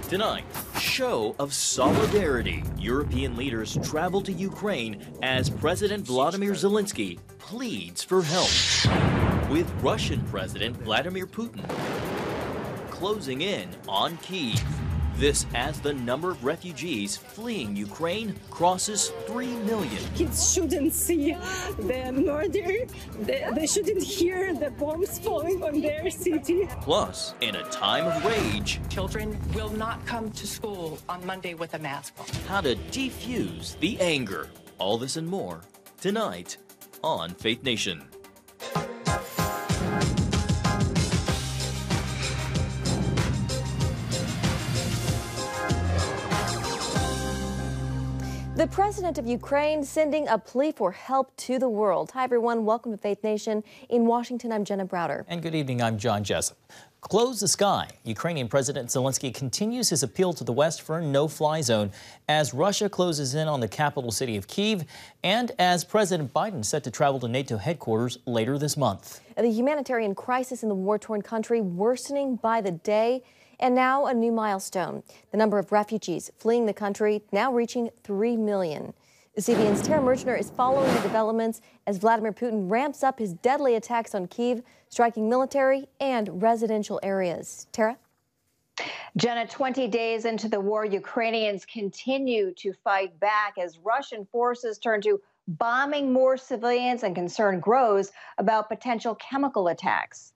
Tonight, show of solidarity. European leaders travel to Ukraine as President Volodymyr Zelenskyy pleads for help, with Russian President Vladimir Putin closing in on Kyiv. This as the number of refugees fleeing Ukraine crosses 3 million. Kids shouldn't see the murder. They shouldn't hear the bombs falling on their city. Plus, in a time of rage, children will not come to school on Monday with a mask on. How to defuse the anger. All this and more tonight on Faith Nation. The president of Ukraine sending a plea for help to the world. Hi, everyone. Welcome to Faith Nation. In Washington, I'm Jenna Browder. And good evening. I'm John Jessup. Close the sky. Ukrainian President Zelenskyy continues his appeal to the West for a no-fly zone as Russia closes in on the capital city of Kyiv and as President Biden is set to travel to NATO headquarters later this month. The humanitarian crisis in the war-torn country worsening by the day. And now a new milestone. The number of refugees fleeing the country now reaching 3 million. CBN's Tara Merchner is following the developments as Vladimir Putin ramps up his deadly attacks on Kyiv, striking military and residential areas. Tara? Jenna, 20 days into the war, Ukrainians continue to fight back as Russian forces turn to bombing more civilians, and concern grows about potential chemical attacks.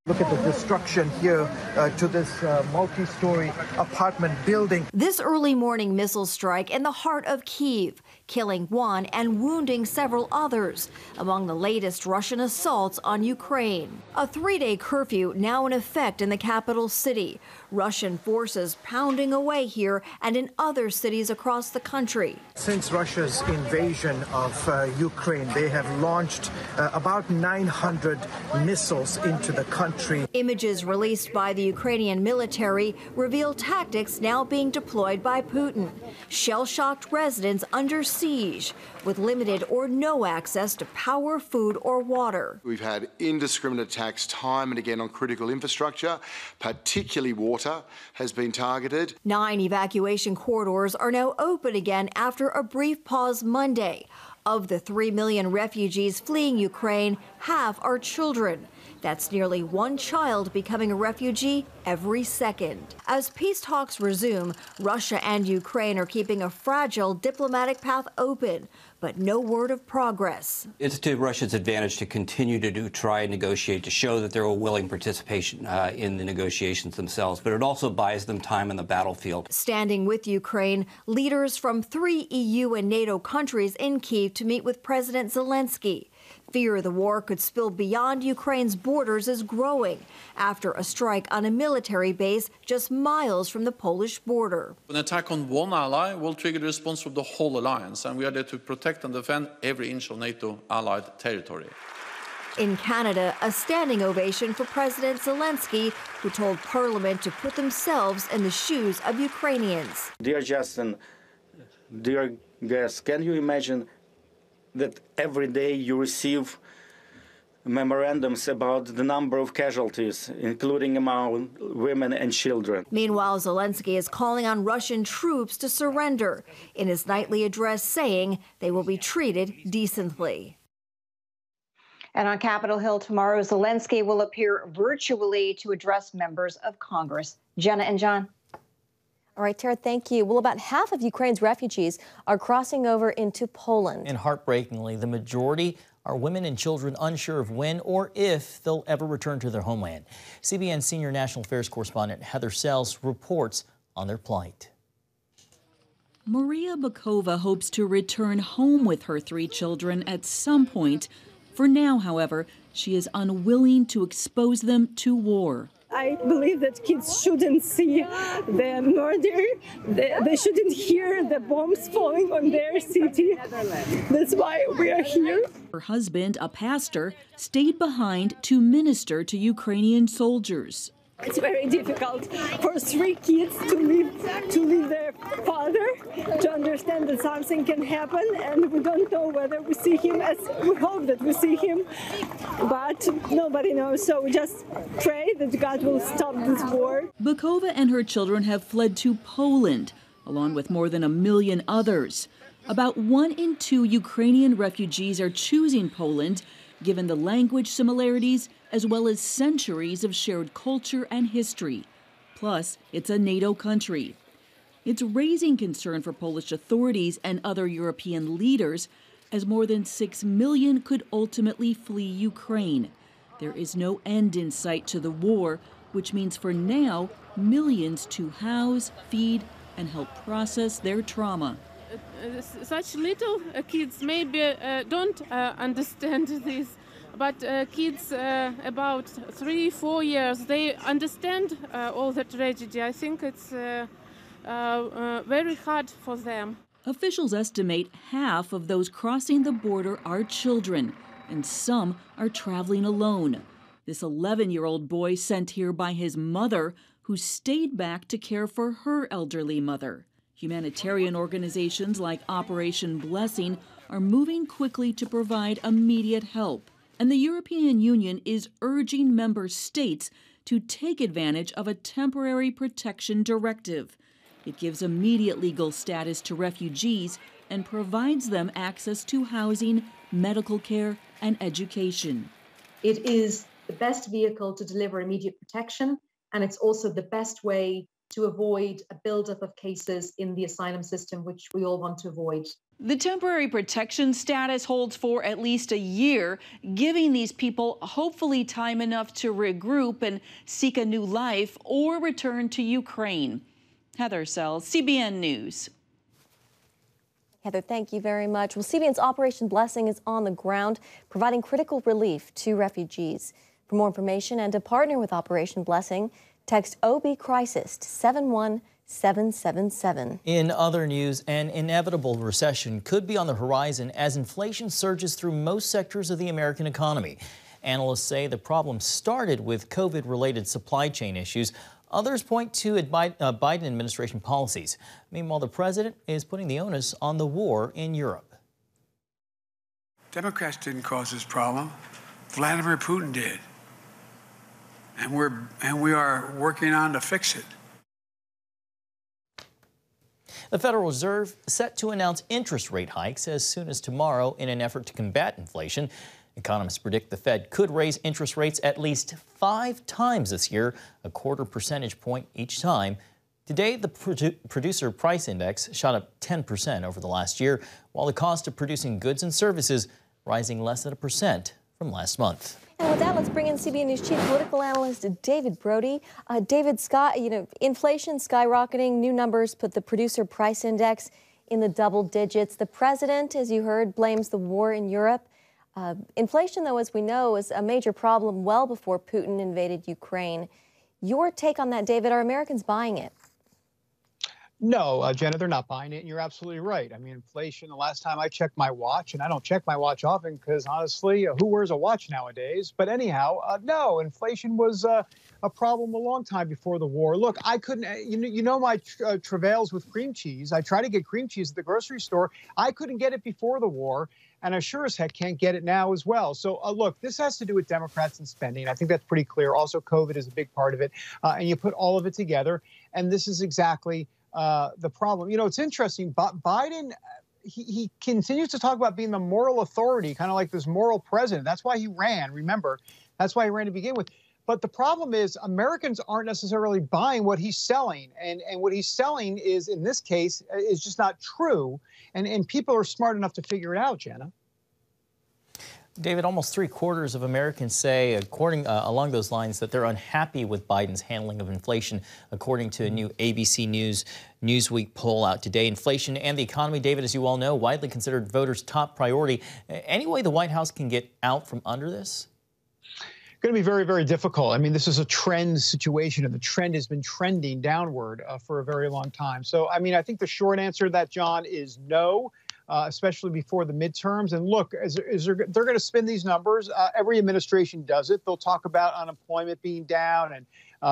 Look at the destruction here to this multi-story apartment building. This early morning missile strike in the heart of Kyiv, killing one and wounding several others, among the latest Russian assaults on Ukraine. A 3-day curfew now in effect in the capital city. Russian forces pounding away here and in other cities across the country. Since Russia's invasion of Ukraine, they have launched about 900 missiles into the country. Images released by the Ukrainian military reveal tactics now being deployed by Putin. Shell-shocked residents under siege with limited or no access to power, food, or water. We've had indiscriminate attacks time and again on critical infrastructure, particularly water has been targeted. 9 evacuation corridors are now open again after a brief pause Monday. Of the 3 million refugees fleeing Ukraine, half are children. That's nearly one child becoming a refugee every second. As peace talks resume, Russia and Ukraine are keeping a fragile diplomatic path open, but no word of progress. It's to Russia's advantage to continue to try and negotiate, to show that they're a willing participation in the negotiations themselves, but it also buys them time on the battlefield. Standing with Ukraine, leaders from 3 EU and NATO countries in Kyiv to meet with President Zelenskyy. Fear the war could spill beyond Ukraine's borders is growing after a strike on a military base just miles from the Polish border. An attack on one ally will trigger the response from the whole alliance, and we are there to protect and defend every inch of NATO allied territory. In Canada, a standing ovation for President Zelenskyy, who told Parliament to put themselves in the shoes of Ukrainians. Dear Justin, dear guests, can you imagine that every day you receive memorandums about the number of casualties, including among women and children? Meanwhile, Zelenskyy is calling on Russian troops to surrender, in his nightly address saying they will be treated decently. And on Capitol Hill tomorrow, Zelenskyy will appear virtually to address members of Congress. Jenna and John. All right, Tara, thank you. Well, about half of Ukraine's refugees are crossing over into Poland. And heartbreakingly, the majority are women and children unsure of when or if they'll ever return to their homeland. CBN senior national affairs correspondent Heather Sells reports on their plight. Maria Bakova hopes to return home with her 3 children at some point. For now, however, she is unwilling to expose them to war. I believe that kids shouldn't see the murder. They shouldn't hear the bombs falling on their city. That's why we are here. Her husband, a pastor, stayed behind to minister to Ukrainian soldiers. It's very difficult for 3 kids to leave their father, to understand that something can happen, and we don't know whether we see him. As we hope that we see him, but nobody knows. So we just pray that God will stop this war. Bukova and her children have fled to Poland, along with more than 1 million others. About 1 in 2 Ukrainian refugees are choosing Poland, given the language similarities as well as centuries of shared culture and history. Plus, it's a NATO country. It's raising concern for Polish authorities and other European leaders, as more than 6 million could ultimately flee Ukraine. There is no end in sight to the war, which means for now, millions to house, feed, and help process their trauma. Such little kids maybe don't understand this, but kids about 3-4 years, they understand all the tragedy. I think it's very hard for them. Officials estimate half of those crossing the border are children, and some are traveling alone. This 11-year-old boy sent here by his mother, who stayed back to care for her elderly mother. Humanitarian organizations like Operation Blessing are moving quickly to provide immediate help. And the European Union is urging member states to take advantage of a temporary protection directive. It gives immediate legal status to refugees and provides them access to housing, medical care, and education. It is the best vehicle to deliver immediate protection, and it's also the best way to avoid a buildup of cases in the asylum system, which we all want to avoid. The temporary protection status holds for at least a year, giving these people hopefully time enough to regroup and seek a new life or return to Ukraine. Heather Sells, CBN News. Heather, thank you very much. Well, CBN's Operation Blessing is on the ground, providing critical relief to refugees. For more information and to partner with Operation Blessing, text OB Crisis to 71777. In other news, an inevitable recession could be on the horizon as inflation surges through most sectors of the American economy. Analysts say the problem started with COVID-related supply chain issues. Others point to Biden administration policies. Meanwhile, the president is putting the onus on the war in Europe. Democrats didn't cause this problem. Vladimir Putin did. And we are working on to fix it. The Federal Reserve set to announce interest rate hikes as soon as tomorrow in an effort to combat inflation. Economists predict the Fed could raise interest rates at least 5 times this year, a 1/4 percentage point each time. Today, the producer price index shot up 10% over the last year, while the cost of producing goods and services rising less than 1% from last month. And with that, let's bring in CBN News Chief Political Analyst David Brody. David, inflation skyrocketing, new numbers put the producer price index in the double digits. The president, as you heard, blames the war in Europe. Inflation, though, as we know, was a major problem well before Putin invaded Ukraine. Your take on that, David, are Americans buying it? No, Jenna, they're not buying it, and you're absolutely right. I mean, inflation, the last time I checked my watch, and I don't check my watch often because, honestly, who wears a watch nowadays? But anyhow, no, inflation was a problem a long time before the war. Look, I couldn't, you know my travails with cream cheese. I try to get cream cheese at the grocery store. I couldn't get it before the war, and I sure as heck can't get it now as well. So, look, this has to do with Democrats and spending. I think that's pretty clear. Also, COVID is a big part of it, and you put all of it together, and this is exactly the problem. You know, it's interesting. Biden, he continues to talk about being the moral authority, kind of like this moral president. That's why he ran. Remember, that's why he ran to begin with. But the problem is Americans aren't necessarily buying what he's selling. And what he's selling is, in this case, is just not true. And people are smart enough to figure it out, Jenna. David, almost 3/4 of Americans say, along those lines, that they're unhappy with Biden's handling of inflation, according to a new ABC News Newsweek poll out today. Inflation and the economy, David, as you all know, widely considered voters' top priority. Any way the White House can get out from under this? Going to be very, very difficult. I mean, this is a trend situation, and the trend has been trending downward for a very long time. So, I mean, I think the short answer to that, John, is no. especially before the midterms. And look, they're going to spin these numbers. Every administration does it. They'll talk about unemployment being down and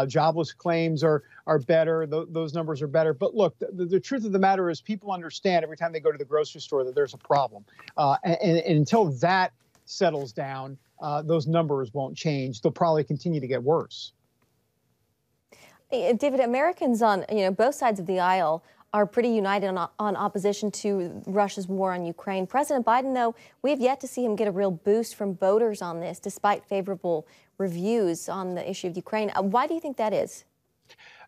jobless claims are better. Those numbers are better. But look, the truth of the matter is people understand every time they go to the grocery store that there's a problem. And until that settles down, those numbers won't change. They'll probably continue to get worse. David, Americans on both sides of the aisle are pretty united on opposition to Russia's war on Ukraine. President Biden, though, we have yet to see him get a real boost from voters on this, despite favorable reviews on the issue of Ukraine. Why do you think that is?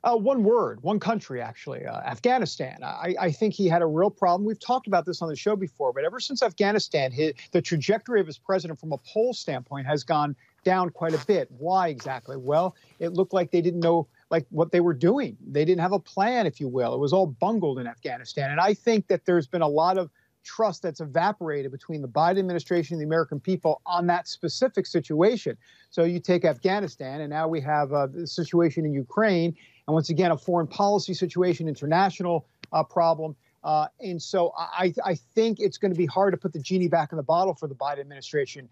One word, one country, actually, Afghanistan. I think he had a real problem. We've talked about this on the show before, but ever since Afghanistan, the trajectory of his president from a poll standpoint has gone down quite a bit. Why exactly? Well, it looked like they didn't know what they were doing. They didn't have a plan, if you will. It was all bungled in Afghanistan. And I think that there's been a lot of trust that's evaporated between the Biden administration and the American people on that specific situation. So you take Afghanistan, and now we have the situation in Ukraine, and once again, a foreign policy situation, international problem. And so I think it's going to be hard to put the genie back in the bottle for the Biden administration.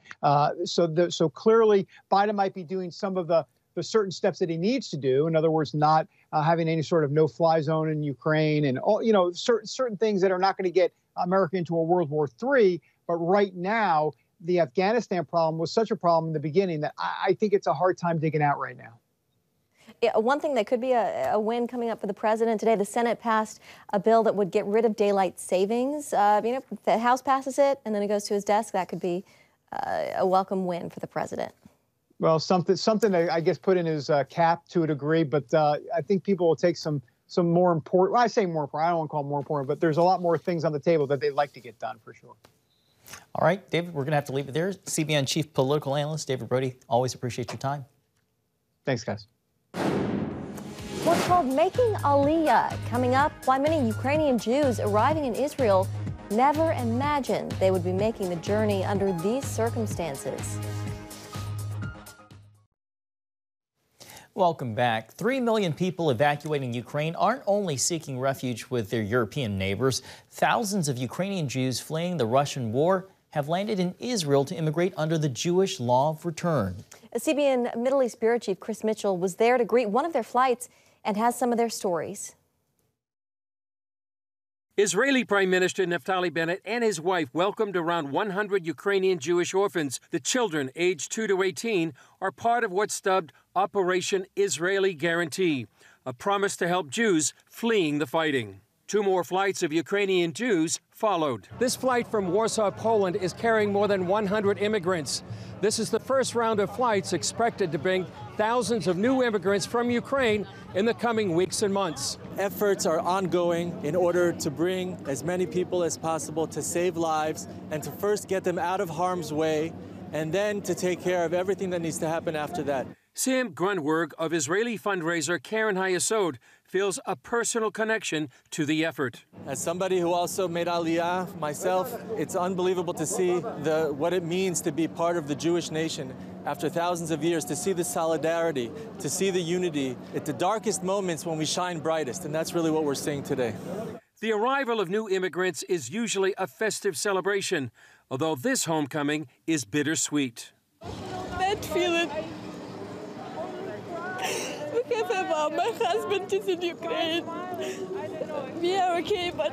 So clearly, Biden might be doing some of the certain steps that he needs to do. In other words, not having any sort of no-fly zone in Ukraine and all, certain things that are not going to get America into a World War III. But right now, the Afghanistan problem was such a problem in the beginning that I think it's a hard time digging out right now. Yeah, one thing that could be a win coming up for the president today, the Senate passed a bill that would get rid of daylight savings. If the House passes it and then it goes to his desk, that could be a welcome win for the president. Well, something that I guess put in his cap to a degree, but I think people will take some more important. Well, I say more important. I don't want to call them more important, but there's a lot more things on the table that they'd like to get done for sure. All right, David, we're going to have to leave it there. CBN Chief Political Analyst David Brody, always appreciate your time. Thanks, guys. What's called Making Aliyah coming up, why many Ukrainian Jews arriving in Israel never imagined they would be making the journey under these circumstances. Welcome back. 3 million people evacuating Ukraine aren't only seeking refuge with their European neighbors. Thousands of Ukrainian Jews fleeing the Russian war have landed in Israel to immigrate under the Jewish law of return. CBN Middle East Bureau Chief Chris Mitchell was there to greet one of their flights and has some of their stories. Israeli Prime Minister Naftali Bennett and his wife welcomed around 100 Ukrainian Jewish orphans. The children, aged 2 to 18, are part of what's dubbed Operation Israeli Guarantee, a promise to help Jews fleeing the fighting. 2 more flights of Ukrainian Jews followed. This flight from Warsaw, Poland is carrying more than 100 immigrants. This is the first round of flights expected to bring thousands of new immigrants from Ukraine in the coming weeks and months. Efforts are ongoing in order to bring as many people as possible to save lives and to first get them out of harm's way and then to take care of everything that needs to happen after that. Sam Grunberg of Israeli fundraiser Karen Hayesod feels a personal connection to the effort. As somebody who also made Aliyah myself, it's unbelievable to see what it means to be part of the Jewish nation after thousands of years, to see the solidarity, to see the unity at the darkest moments when we shine brightest, and that's really what we're seeing today. The arrival of new immigrants is usually a festive celebration, although this homecoming is bittersweet. Bad feeling. My husband is in Ukraine. We are okay, but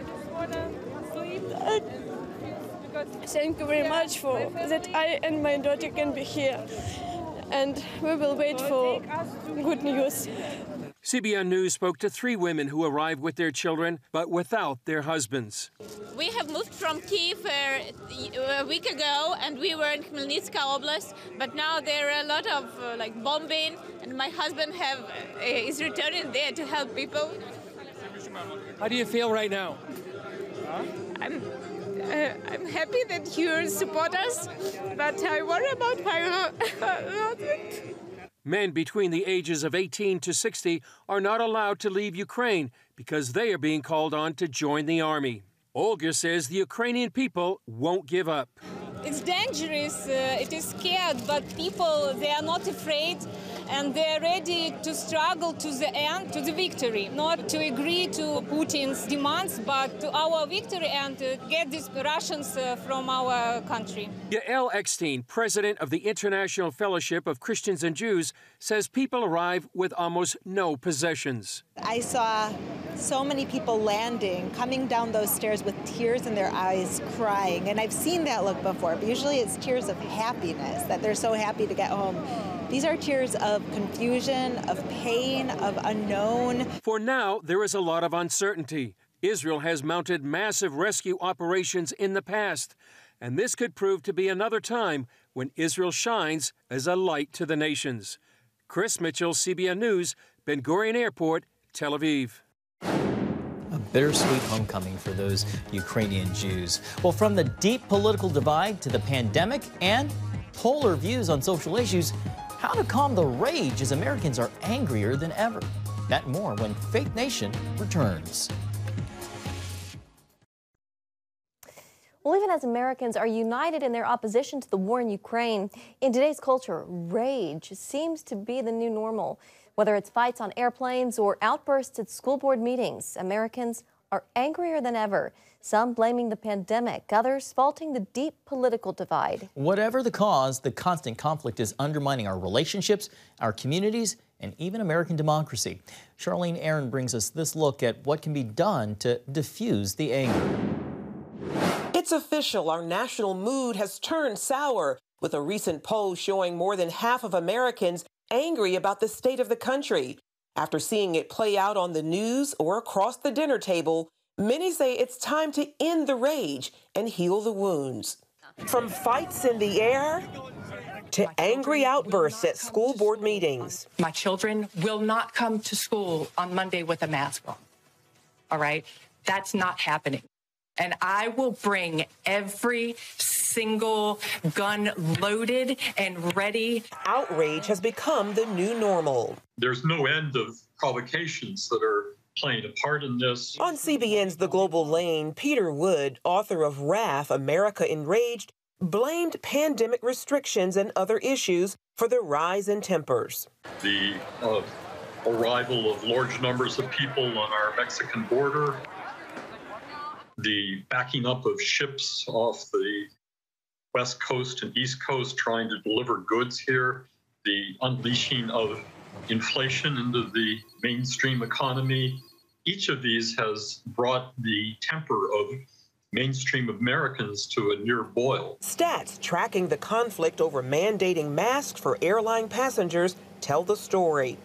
thank you very much for that I and my daughter can be here. And we will wait for good news. CBN News spoke to 3 women who arrived with their children, but without their husbands. We have moved from Kiev a week ago, and we were in Khmelnytskyi Oblast, but now there are a lot of bombing, and my husband is returning there to help people. How do you feel right now? I'm happy that you support us, but I worry about my husband. Men between the ages of 18 to 60 are not allowed to leave Ukraine because they are being called on to join the army. Olga says the Ukrainian people won't give up. It's dangerous, it is scared, but people, they are not afraid, and they're ready to struggle to the end, to the victory, not to agree to Putin's demands, but to our victory and to get these Russians from our country. Yael Eckstein, president of the International Fellowship of Christians and Jews, says people arrive with almost no possessions. I saw so many people landing, coming down those stairs with tears in their eyes, crying. And I've seen that look before, but usually it's tears of happiness, that they're so happy to get home. These are tears of confusion, of pain, of unknown. For now, there is a lot of uncertainty. Israel has mounted massive rescue operations in the past, and this could prove to be another time when Israel shines as a light to the nations. Chris Mitchell, CBN News, Ben Gurion Airport, Tel Aviv. A bittersweet homecoming for those Ukrainian Jews. Well, from the deep political divide to the pandemic and polar views on social issues, how to calm the rage as Americans are angrier than ever. That and more when Faith Nation returns. Well, even as Americans are united in their opposition to the war in Ukraine, in today's culture, rage seems to be the new normal. Whether it's fights on airplanes or outbursts at school board meetings, Americans are angrier than ever. Some blaming the pandemic, others faulting the deep political divide. Whatever the cause, the constant conflict is undermining our relationships, our communities, and even American democracy. Charlene Aaron brings us this look at what can be done to diffuse the anger. It's official. Our national mood has turned sour, with a recent poll showing more than half of Americans angry about the state of the country. After seeing it play out on the news or across the dinner table, many say it's time to end the rage and heal the wounds. From fights in the air to angry outbursts at school board meetings. My children will not come to school on Monday with a mask on. All right? That's not happening. And I will bring every single gun loaded and ready. Outrage has become the new normal. There's no end of provocations that are playing a part in this. On CBN's The Global Lane, Peter Wood, author of Wrath, America Enraged, blamed pandemic restrictions and other issues for the rise in tempers. The arrival of large numbers of people on our Mexican border, the backing up of ships off the West Coast and East Coast trying to deliver goods here, the unleashing of inflation into the mainstream economy. Each of these has brought the temper of mainstream Americans to a near boil. Stats tracking the conflict over mandating masks for airline passengers tell the story.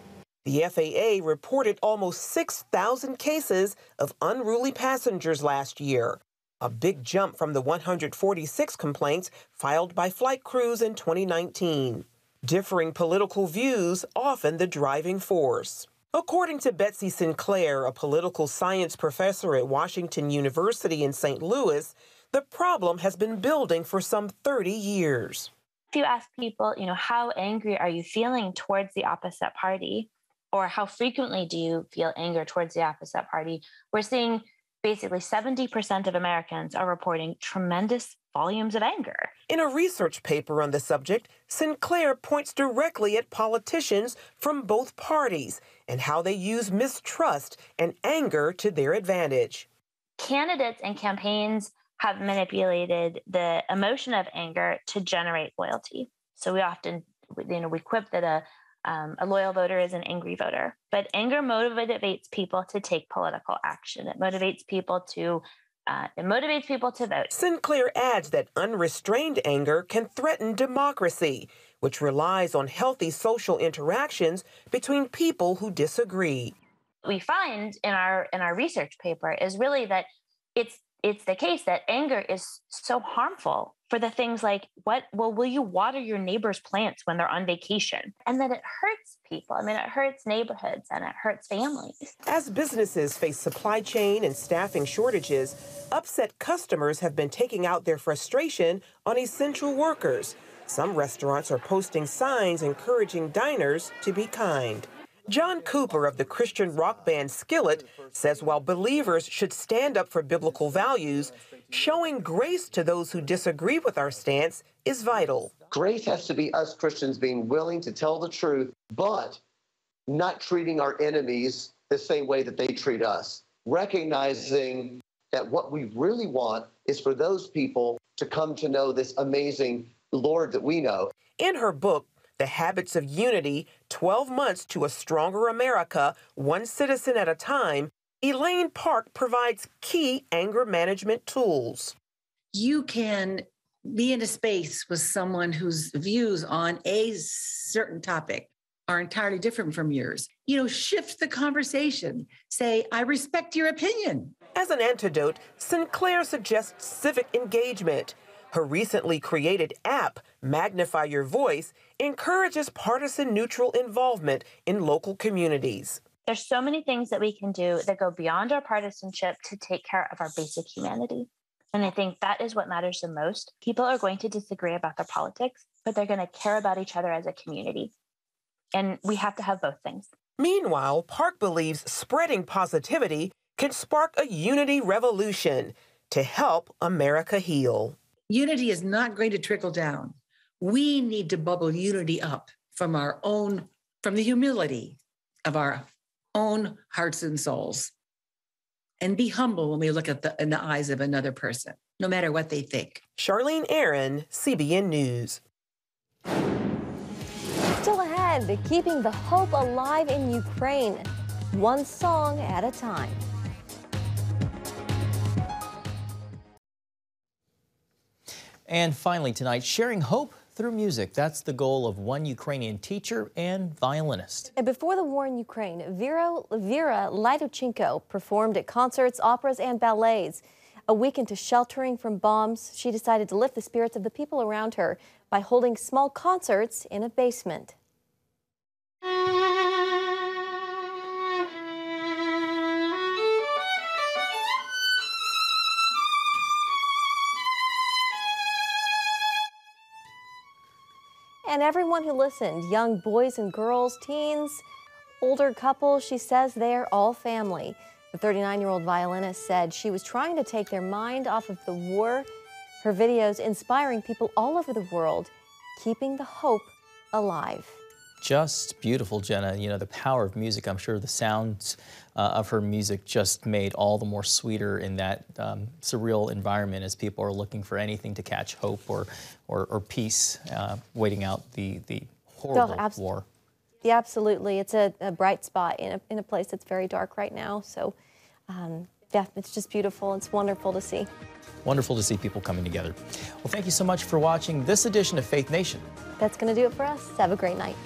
The FAA reported almost 6,000 cases of unruly passengers last year, a big jump from the 146 complaints filed by flight crews in 2019. Differing political views often the driving force. According to Betsy Sinclair, a political science professor at Washington University in St. Louis, the problem has been building for some 30 years. If you ask people, how angry are you feeling towards the opposite party? Or how frequently do you feel anger towards the opposite party? We're seeing basically 70% of Americans are reporting tremendous volumes of anger. In a research paper on the subject, Sinclair points directly at politicians from both parties and how they use mistrust and anger to their advantage. Candidates and campaigns have manipulated the emotion of anger to generate loyalty. So we often, we quip that a loyal voter is an angry voter, but anger motivates people to take political action. It motivates people to vote. Sinclair adds that unrestrained anger can threaten democracy, which relies on healthy social interactions between people who disagree. What we find in our research paper is really that it's the case that anger is so harmful for the things like, will you water your neighbor's plants when they're on vacation? And that it hurts people. I mean, it hurts neighborhoods and it hurts families. As businesses face supply chain and staffing shortages, upset customers have been taking out their frustration on essential workers. Some restaurants are posting signs encouraging diners to be kind. John Cooper of the Christian rock band Skillet says while believers should stand up for biblical values, showing grace to those who disagree with our stance is vital. Grace has to be us Christians being willing to tell the truth, but not treating our enemies the same way that they treat us. Recognizing that what we really want is for those people to come to know this amazing Lord that we know. In her book, The Habits of Unity, 12 Months to a Stronger America, One Citizen at a Time, Elaine Park provides key anger management tools. You can be in a space with someone whose views on a certain topic are entirely different from yours. Shift the conversation. Say, I respect your opinion. As an antidote, Sinclair suggests civic engagement. Her recently created app, Magnify Your Voice, encourages partisan-neutral involvement in local communities. There's so many things that we can do that go beyond our partisanship to take care of our basic humanity. And I think that is what matters the most. People are going to disagree about their politics, but they're going to care about each other as a community. And we have to have both things. Meanwhile, Park believes spreading positivity can spark a unity revolution to help America heal. Unity is not going to trickle down. We need to bubble unity up from the humility of our own hearts and souls. And be humble when we look at in the eyes of another person, no matter what they think. Charlene Aaron, CBN News. Still ahead, keeping the hope alive in Ukraine, one song at a time. And finally tonight, sharing hope through music. That's the goal of one Ukrainian teacher and violinist. And before the war in Ukraine, Vera Lidochenko performed at concerts, operas, and ballets. A week into sheltering from bombs, she decided to lift the spirits of the people around her by holding small concerts in a basement. And everyone who listened, young boys and girls, teens, older couples, she says they're all family. The 39-year-old violinist said she was trying to take their mind off of the war. Her videos inspiring people all over the world, keeping the hope alive. Just beautiful, Jenna. The power of music. I'm sure the sounds of her music just made all the more sweeter in that surreal environment as people are looking for anything to catch hope or peace, waiting out the horrible war. Yeah, absolutely. It's a bright spot in a place that's very dark right now. So, yeah, it's just beautiful. It's wonderful to see. Wonderful to see people coming together. Well, thank you so much for watching this edition of Faith Nation. That's going to do it for us. Have a great night.